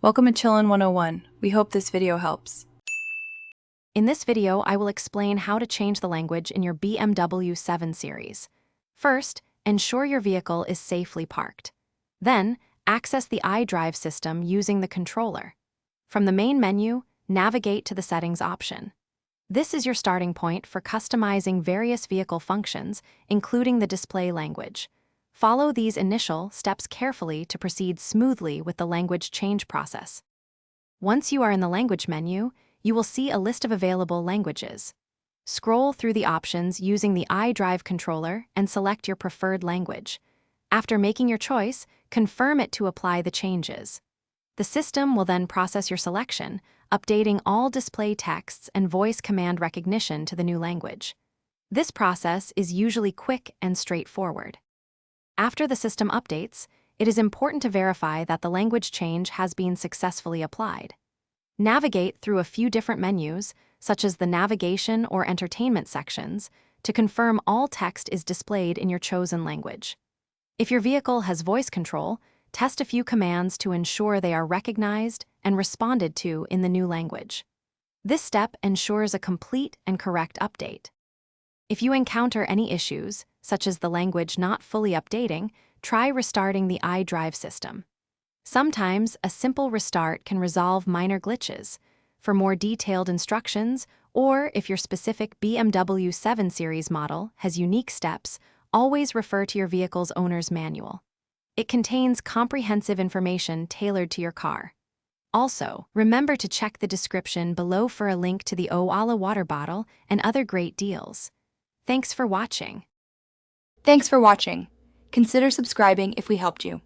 Welcome to Chillin' 101. We hope this video helps. In this video, I will explain how to change the language in your BMW 7 Series. First, ensure your vehicle is safely parked. Then, access the iDrive system using the controller. From the main menu, navigate to the Settings option. This is your starting point for customizing various vehicle functions, including the display language. Follow these initial steps carefully to proceed smoothly with the language change process. Once you are in the language menu, you will see a list of available languages. Scroll through the options using the iDrive controller and select your preferred language. After making your choice, confirm it to apply the changes. The system will then process your selection, updating all display texts and voice command recognition to the new language. This process is usually quick and straightforward. After the system updates, it is important to verify that the language change has been successfully applied. Navigate through a few different menus, such as the navigation or entertainment sections, to confirm all text is displayed in your chosen language. If your vehicle has voice control, test a few commands to ensure they are recognized and responded to in the new language. This step ensures a complete and correct update. If you encounter any issues, such as the language not fully updating, try restarting the iDrive system. Sometimes, a simple restart can resolve minor glitches. For more detailed instructions, or if your specific BMW 7 Series model has unique steps, always refer to your vehicle's owner's manual. It contains comprehensive information tailored to your car. Also, remember to check the description below for a link to the Owala water bottle and other great deals. Thanks for watching. Thanks for watching. Consider subscribing if we helped you.